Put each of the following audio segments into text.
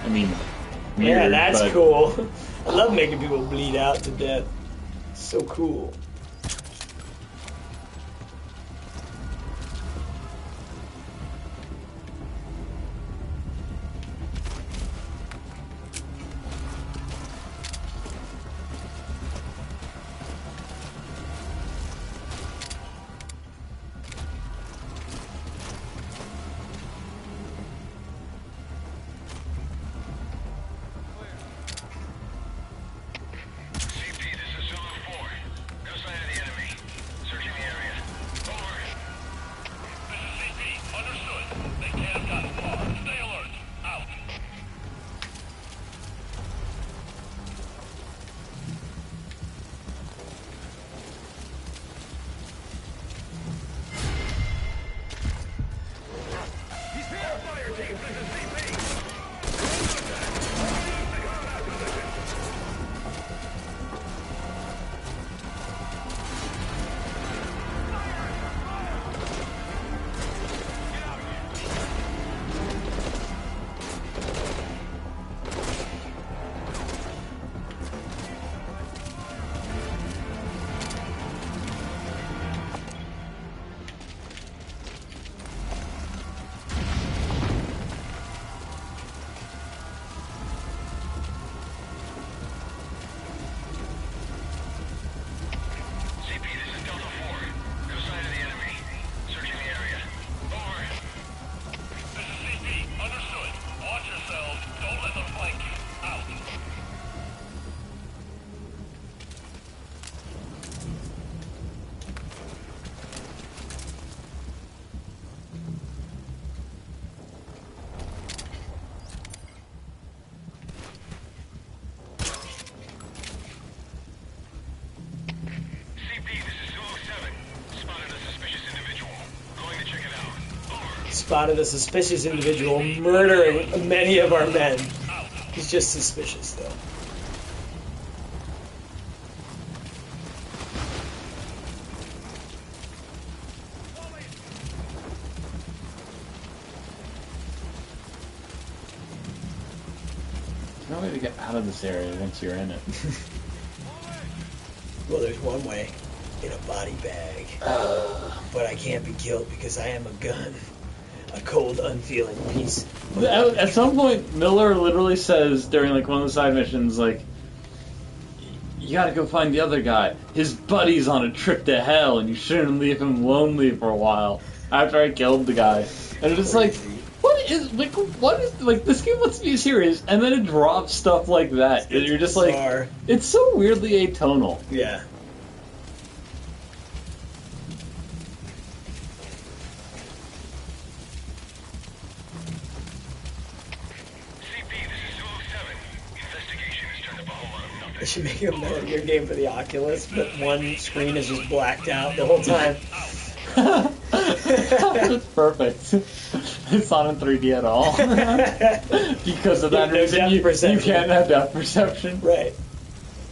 I mean, Yeah, weird, that's but cool. I love making people bleed out to death. So cool. Spotted a suspicious individual murdering many of our men. He's just suspicious, though. there's no way to get out of this area once you're in it. Well, there's one way. In a body bag. But I can't be killed because I am a gun. A cold, unfeeling piece. At some point, Miller literally says during like one of the side missions, like, you gotta go find the other guy. His buddy's on a trip to hell, and you shouldn't leave him lonely for a while. After I killed the guy, and it's just like, what is this game wants to be serious, and then it drops stuff like that. And you're just bizarre. Like, it's so weirdly atonal. Yeah. They should make a Metal Gear game for the Oculus, but one screen is just blacked out the whole time. That's perfect. It's not in 3D at all. Because of that reason, you can't have depth perception. Right.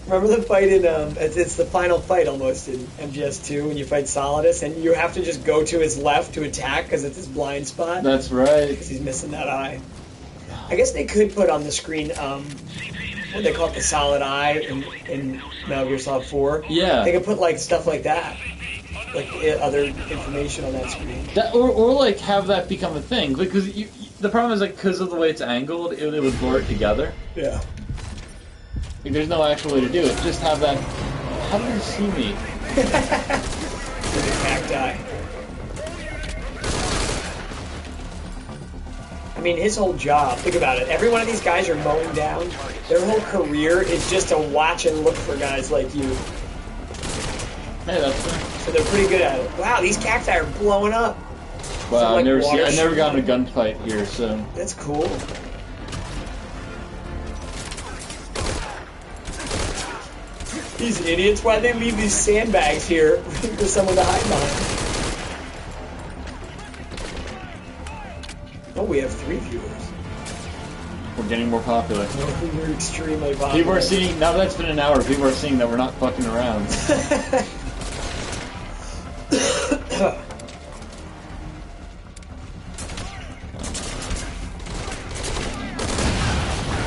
Remember the fight in, it's the final fight almost in MGS 2 when you fight Solidus, and you have to just go to his left to attack because it's his blind spot? That's right. Because he's missing that eye. I guess they could put on the screen, what they call it, the solid eye in Metal Gear Solid 4. Yeah. They could put, like, stuff like that. Like, other information on that screen. Or like, have that become a thing. Because the problem is, like, because of the way it's angled, it would blur it together. Yeah. Like, there's no actual way to do it. Just have that... How do you see me? With a cacti. I mean, his whole job, think about it, every one of these guys are mowing down. Their whole career is just to watch and look for guys like you. Hey, that's fair. So they're pretty good at it. Wow, these cacti are blowing up. Wow, like I've never gotten a gunfight here, so... That's cool. These idiots, why'd they leave these sandbags here for someone to hide behind? Oh, we have 3 viewers. We're getting more popular. We're extremely popular. People are seeing, now that it's been an hour, people are seeing that we're not fucking around.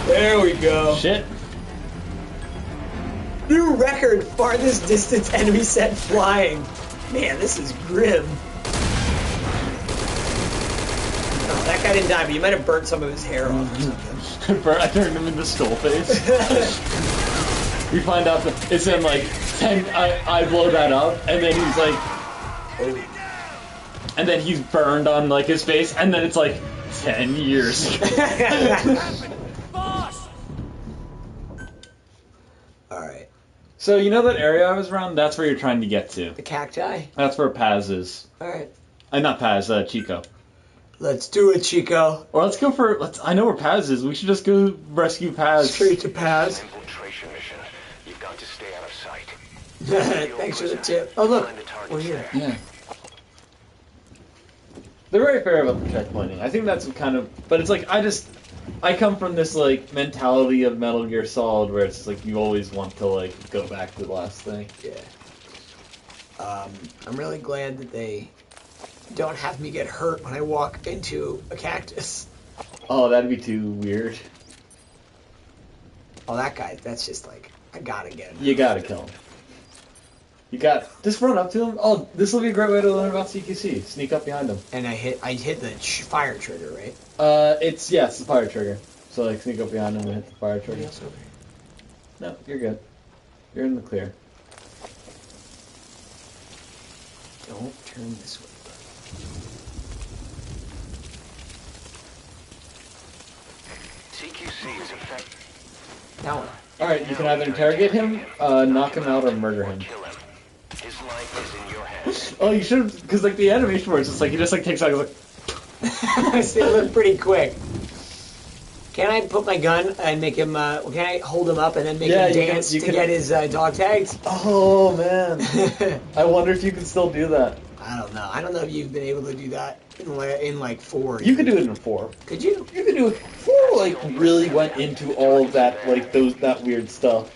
There we go. Shit. New record, farthest distance enemy set flying. Man, this is grim. Oh, that guy didn't die, but you might have burnt some of his hair off or something. I turned him into Skullface. We find out that it's in like 10. I blow that up, and then he's like, Oh. and then he's burned on like his face, and then it's like 10 years. Boss! Alright. So you know that area I was around? That's where you're trying to get to. The cacti? That's where Paz is. Alright. Not Paz, Chico. Let's do it, Chico. Or let's go for. I know where Paz is. We should just go rescue Paz. Straight to Paz. Infiltration mission. You've got to stay out of sight. Thanks for the tip. Oh, look. We're here. Yeah. They're very fair about the checkpointing. I think that's kind of. But it's like, I come from this, like, mentality of Metal Gear Solid where it's like you always want to, like, go back to the last thing. Yeah. I'm really glad that they don't have me get hurt when I walk into a cactus. Oh, that'd be too weird. Oh, that guy, that's just like, I gotta get him. You gotta kill him. You got. Just run up to him. Oh, this will be a great way to learn about CQC. Sneak up behind him. And I hit the fire trigger, right? It's the fire trigger. So, like, sneak up behind him and hit the fire trigger. Else over here? No, you're good. You're in the clear. Don't turn this way. CQC is effective. Now what? Alright, you can either interrogate him, knock him out, or murder him. Kill him. His life is in your hands. Oh, you should have, because, like, the animation where it's just like, he just, like, takes out, he's like... See, it looked pretty quick. Can I put my gun and make him, can I hold him up and then make him dance to get his dog tags? Oh, man. I wonder if you can still do that. I don't know. I don't know if you've been able to do that in like 4. You could do it in 4. Could you? You could do it. 4, like, really went into all of that, like, that weird stuff.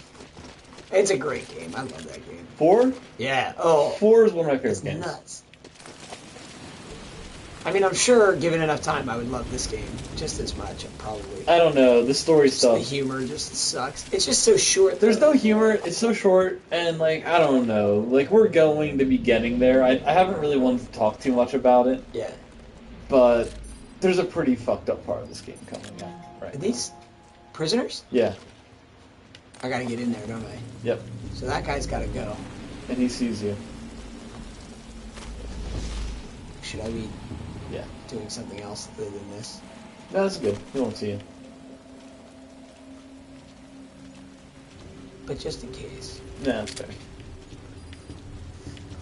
It's a great game. I love that game. 4? Yeah. Oh. 4 is one of my It's favorite games. nuts. I mean, I'm sure, given enough time, I would love this game just as much. Probably. I don't know. The story The stuff. humor just sucks. It's just so short. There's though. no humor. It's so short, and like I don't know. Like we're going to be getting there. I haven't really wanted to talk too much about it, Yeah. but there's a pretty fucked up part of this game coming up. Right. Are these prisoners? Yeah. I gotta get in there, don't I? Yep. So that guy's gotta go. And he sees you. Should I be Yeah. doing something else other than this? No, that's good. He won't see you. But just in case. No, that's fair.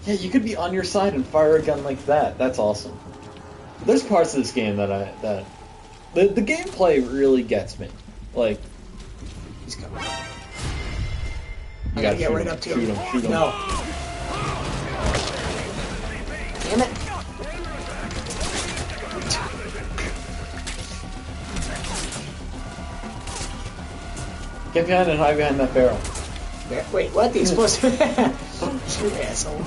Yeah, you could be on your side and fire a gun like that. That's awesome. There's parts of this game that the gameplay really gets me. Like He's coming. you I gotta get shoot right him, up to shoot him. him. Shoot him. No. Damn it. Get behind and hide behind that barrel. Wait, what? The explosive? You asshole.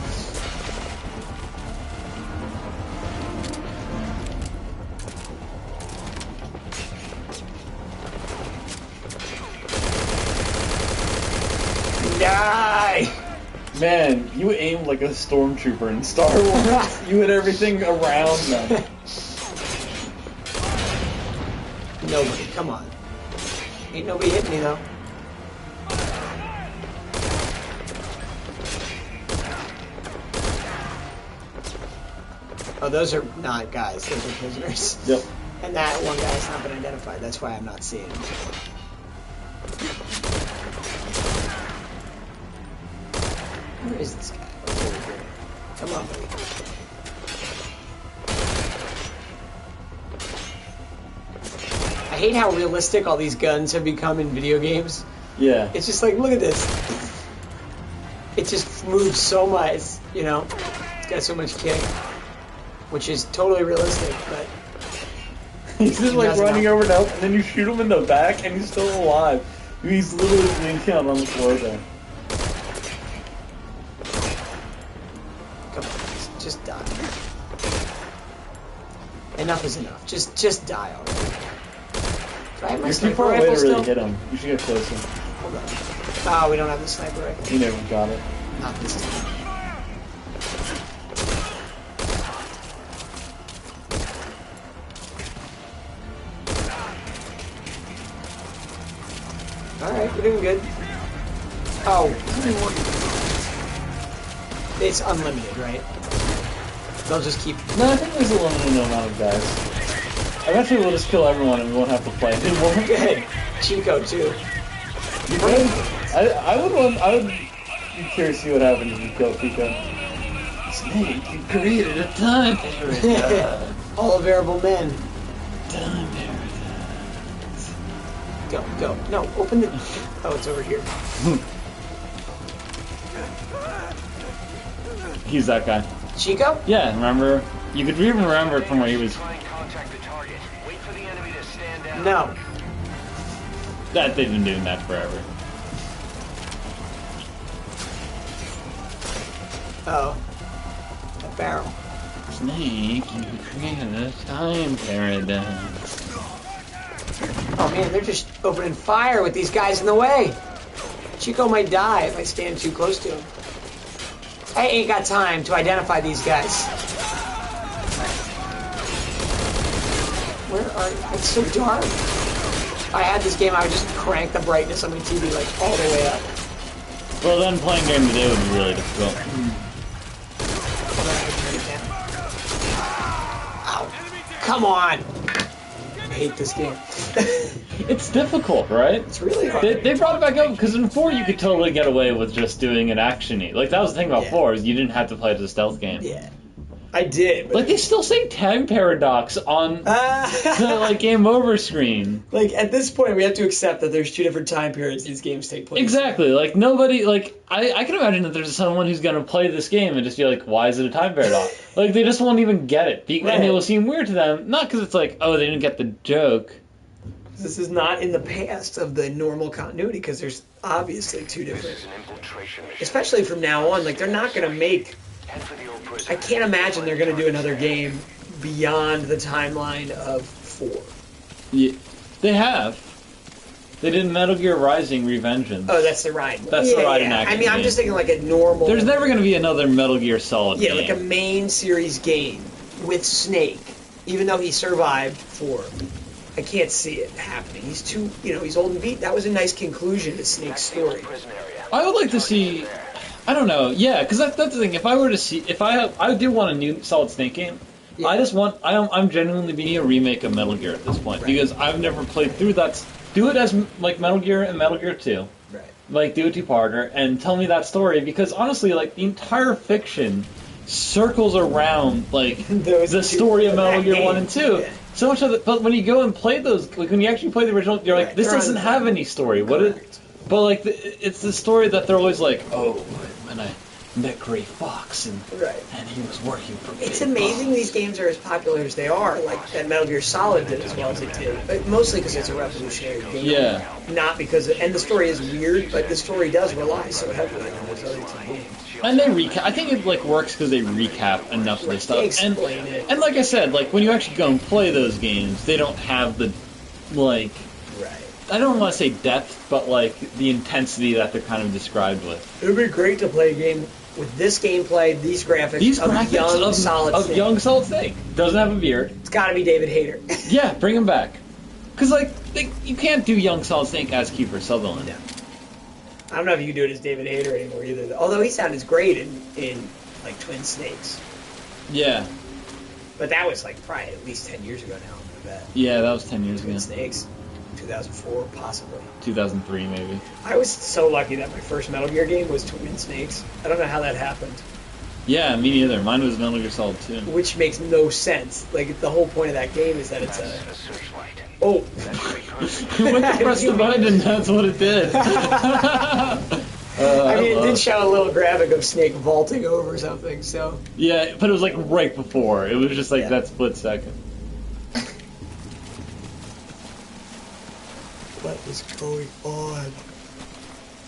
Die! Man, you aim like a stormtrooper in Star Wars. You hit everything around them. Nobody, come on. Ain't nobody hitting me though. Oh, those are not guys, those are prisoners. Yep. And that one guy's not been identified, that's why I'm not seeing him. Where is this guy? Oh, over here. Come on, buddy. I hate how realistic all these guns have become in video games. Yeah. It's just like, look at this. It just moves so much, you know? It's got so much kick. Which is totally realistic, but... He's just like doesn't running know. over and up, and then you shoot him in the back, and he's still alive. He's literally blinking out on the floor there. Come on, just die. Enough is enough. Just die already. I have my You're too sniper far away rifle to really still? hit him. You should get closer. Hold on. Oh, we don't have the sniper rifle. You never got it. Not this time. Alright, we're doing good. Oh, how many more? It's unlimited, right? They'll just keep... No, I think there's a limited amount of guys. Eventually we'll just kill everyone and we won't have to play anymore. Good. Chico, too. You could? I would be curious to see what happens if you kill Pico. Snake, you created a time paradox. All variable men. Time paradox. Go, go. No, open the... Oh, it's over here. He's that guy. Chico? Yeah, remember? You could even remember it from where he was. Try and contact the target. Wait for the enemy to stand down. No. That they've been doing that forever. Oh. A barrel. Snake, you created a time paradox. Oh man, they're just opening fire with these guys in the way. Chico might die if I stand too close to him. I ain't got time to identify these guys. Where are you? It's so dark. If I had this game, I would just crank the brightness on my TV like all the way up. Well, then playing game today would be really difficult. Hold on, I turn it down. Ow. Come on. I hate this game. It's difficult, right? It's really hard. They brought it back up because in 4 you could totally get away with just doing an action-y. Like, that was the thing about Yeah. 4, is you didn't have to play it as a stealth game. Yeah. I did. But Like, they still say time paradox on the, like, game over screen. like, at this point, we have to accept that there's 2 different time periods these games take place. Exactly. Like, nobody, like, I can imagine that there's someone who's going to play this game and just be like, why is it a time paradox? Like, they just won't even get it. Right. And it will seem weird to them, not because it's like, oh, they didn't get the joke. This is not in the past of the normal continuity, because there's obviously 2 This different... is an infiltration mission. Especially from now on, like, they're not going to make... Head for the old prison. I can't imagine they're going to do another game beyond the timeline of 4. Yeah, they have. They did Metal Gear Rising Revengeance. Oh, that's the ride. That's the ride in action I mean, I'm game. just thinking like a normal... There's never going to be another Metal Gear Solid Yeah, game. like a main series game with Snake, even though he survived 4. I can't see it happening. He's too, he's old and beat. That was a nice conclusion to Snake's That's the old story. prison area. I would like to see... I don't know. Yeah, because that's the thing. If I were to see... I do want a new Solid Snake game. Yeah. I just want... I'm genuinely being a remake of Metal Gear at this point. Right. Because I've never played through that... Do it as, like, Metal Gear and Metal Gear 2. Right. Like, do a two-parter and tell me that story. Because, honestly, like, the entire fiction circles around, like, Those the two- story of Metal that Gear game. 1 and 2. Yeah. So much of it... But when you go and play those... Like, when you actually play the original, you're like, Right. this They're doesn't on- have any story. What is... Correct. But, like, it's the story that they're always like, oh, when I met Gray Fox, and Right. he was working for me. It's amazing these games are as popular as they are, like that Metal Gear Solid did as well as it did. But mostly because it's a revolutionary game. Yeah. Not because... and the story is weird, but the story does rely so heavily on those other 2 games. And they recap. I think it, like, works because they recap enough of the stuff. They explain it. And like I said, like, when you actually go and play those games, they don't have the, like... Right. I don't want to say depth, but, like, the intensity that they're kind of described with. It would be great to play a game with this gameplay, these graphics, These of graphics young Solid of Snake. young Solid Snake. Doesn't have a beard. It's got to be David Hayter. Yeah, bring him back. Because, like, you can't do young Solid Snake as Kiefer Sutherland. No. I don't know if you can do it as David Hayter anymore either. Though. Although he sounded great in like Twin Snakes, Yeah. but that was like probably at least 10 years ago now. I bet. Yeah, that was 10 years ago. Twin Snakes, 2004 possibly. 2003, maybe. I was so lucky that my first Metal Gear game was Twin Snakes. I don't know how that happened, Yeah, me neither. Mine was Metal Gear Solid 2. which makes no sense. Like the whole point of that game is that it's That's a a searchlight. oh. You went to press the button and that's what it did. I mean, it did show a little graphic of Snake vaulting over something, so... Yeah, but it was like right before. It was just like Yeah. that split second. What is going on?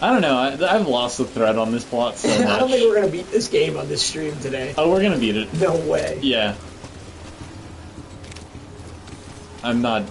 I don't know. I've lost the thread on this plot so much. I don't think we're going to beat this game on this stream today. Oh, we're gonna beat it. No way. Yeah. I'm not